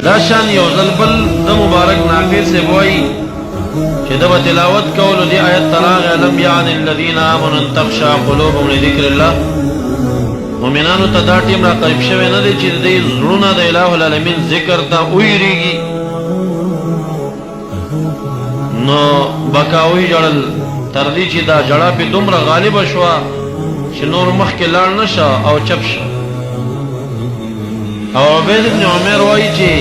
دا شان یو ځل بل د مبارک نافع سے وایي چې د تلاوت کولو دی آیت تراغ لم یعن الذین آمنوا ان تخشع قلوبهم لذکر الله. مومنانو ته دا ټیم را قریب شوی نه دی چې د زړونه د الٰه العالمین ذکر ته ویریږي نو بکاوی جړل تر دې چې دا جړه په دومره غالبه شوه چې نور مخکې لاړ نشه او چپ شه. او عبید ابن عمر وایي چې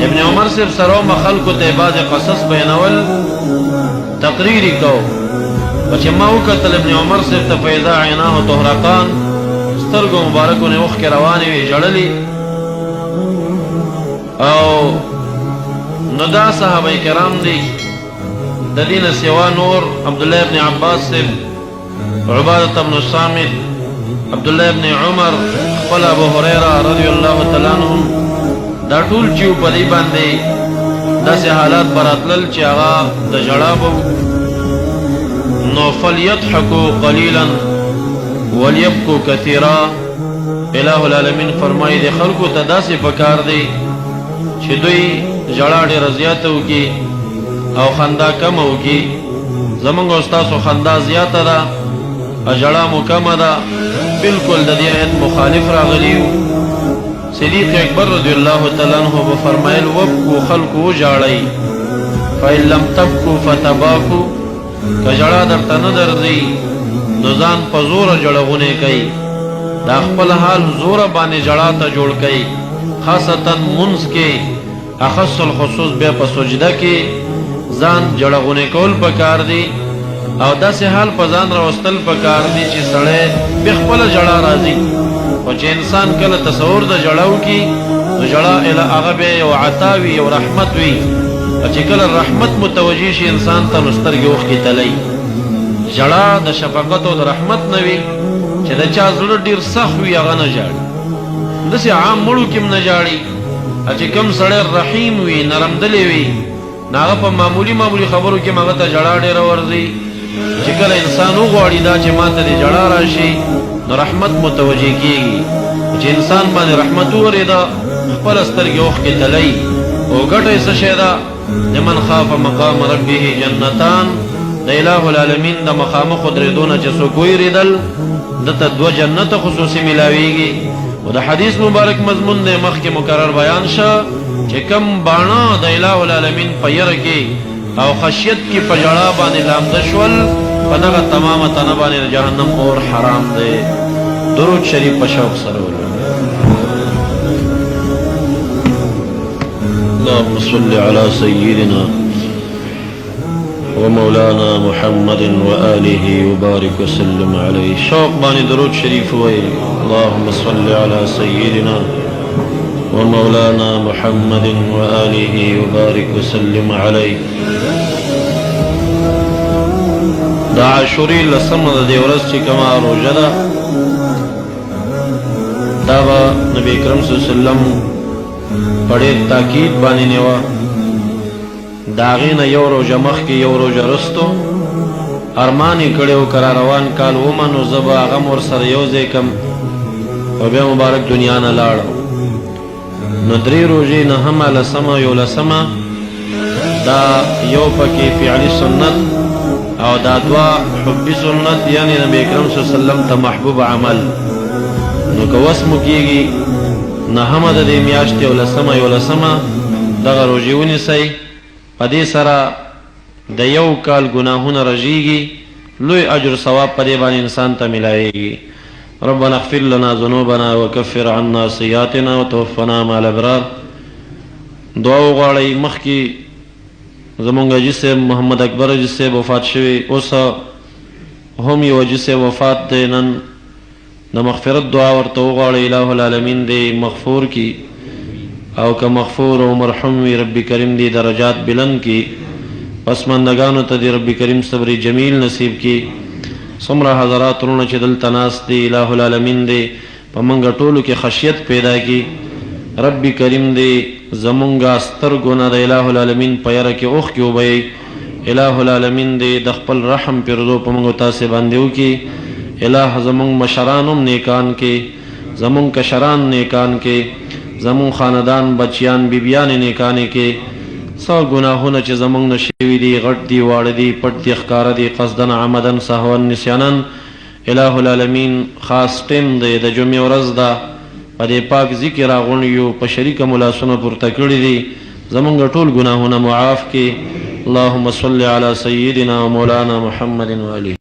ابن عمر صرف سره خلکو ته بعض قصص بیانول تقریری کو چې ما وکتل ابن عمر صرف ته فیضا عیناه طهرقان سترګو مبارکونه اوښکې روانې وې جړلې. او نو دا صحابه کرام دي د دې نه سوا نور عبدالله ابن عباس صاحب، عبادة بن الصامت، عبدالله ابن عمر، خپل ابو هريره رضی الله تعالی عنهم دا ټول چې په دې باندې داسې حالات براتلل چې هغه د ژړا به نو فلیضحکوا قلیلا ولیبکوا کثیرا. الٰه العالمین فرمایي د خلکو ته داسې پکار دی چې دوی ژړا ډېره زیاته وکړي او خندا کمه وکړي. زمونږ او ستاسو خندا زیاته ده او ژړا مو کمه ده، بالکل د دې آیت مخالف راغلی و. صدیق اکبر رضی الله تعالی عنہ به فرمایل وبکوا خلکو وژاړئ فإن لم تبکوا فتباکوا، که ژړا درته نه درځي نو ځان په زوره ژړغونې کوي، دا خپل حال زوره باندې ژړا ته جوړ کوي. خاصتا منځ کې اخص الخصوص بیا په سجده کې ځان ژړغونې کول پکار دي او داسې حال په ځان راوستل پکار دي چې سړی بیا خپله ژړا راځي. خو چې انسان کله تصور د ژړا وکړي نو ژړا هغه بیا یو عطا وي، یو رحمت وي. او چې کله رحمت متوجه شي انسان ته نو سترګې اوښکې تلی. ژړا د شفقت او د رحمت نه وي چې د چا زړه ډېر سخت وي هغه نه ژاړي، داسې عام مړو کې هم نه ژاړي. او چې کوم سړی رحیم وي، نرمدلی وي، نو هغه په معمولي خبرو کې هم هغه ته ژړا ډېره ورځي. چې کله انسان وغواړي دا چې ما ته دې ژړا راشي نو رحمت متوجه کېږي. چې انسان باندې رحمت وورېده خپله سترګې اوښکې تلی. او ګټه یې څه شی ده؟ لمن خاف مقام ربه جنتان، د الٰه العالمین د مخامخ درېدو نه چې څوک ویرېدل دته 2 جنته خصوصي میلاویږي. او د حدیث مبارک مضمون دی مخکې مکرر بیان شه چې کم باڼه د الٰه العالمین په یره کې او خشیت کې په ژړا باندې لامده شول په دغه تمامه تنه باندې د جهنم اور حرام دی. درود شریف په شوق سره ولولئ. اللهم صل على سيدنا ومولانا محمد وآله وبارك وسلم عليه. شوق باني درود شريف وي. اللهم صل على سيدنا ومولانا محمد وآله وبارك وسلم عليه. دا عاشوري لسمه د دې ورځ چې کومه روژه ده دا به نبی کرم صلی الله علیه وسلم په ډېر تاکید باندې نیوه. د هغې نه یو روژه مخکې یو روژه رستو ارمان یې کړی و که را روان کال ومنو زه به هغه م ورسره یو ځای کم او بیا مبارک دنیا نه لاړم. نو 3 روژې، 9مه، 10مه، 11مه دا یو پکې فعلي سنت او دا 2 حبي سنت، یعنی نبی اکرم صلی الله علیه وسلم ته محبوب عمل. نو که وس مو کېږي 9مه د دې میاشتې او 10مه 11مه دغه روژې ونیسئ. په دې سره د 1 کال ګناهونه رژېږي، لوی اجر ثواب په دې باندې انسان ته میلاویږي. ربنا اغفر لنا ذنوبنا وکفر عنا سیئاتنا وتوفنا مع الابرار. دعا وغواړئ. مخکې زمونږ حاجي صاحب محمد اکبر حاجي صاحب وفات شوي، اوس هم یو حاجي صاحب وفات دی. نن د مغفرت دعا ورته وغواړئ، الٰه العالمین دې مغفور کی او که مغفور او مرحوم وي رب کریم دې درجات بلند کی. پسماندگانو ته دې رب کریم صبر جمیل نصیب کی. څومره حضرات ورونه چې دلته ناست دي الٰه العالمین دې په موږ ټولو کې خشیت پیدا کی. رب کریم دې زمونږ سترګو نه د الٰه العالمین په یره کې اوښکې وبهیي. الٰه العالمین دې د خپل رحم پیرزو په موږ تاسې باندې وکړي. الٰه زمونږ مشران هم نیکان کې، زمونږ کشران نیکان کې، زمون خاندان بچیان بیبیان نیکانی کې څو ګناهونه چې زمونږ نه شوي دي غټ دي واړه دي پټ دي ښکاره دي قصدن عمدن سهوا نسیانا الہ العالمین خاص ټیم دی د جمعې ورځ ده په دې پاک ذکر راغونډ یو په شریکه مو لاسونه پورته کړي دي زمونږ ټول ګناهونه معاف کړي اللهم صل علی سیدنا و مولانا محمد و آله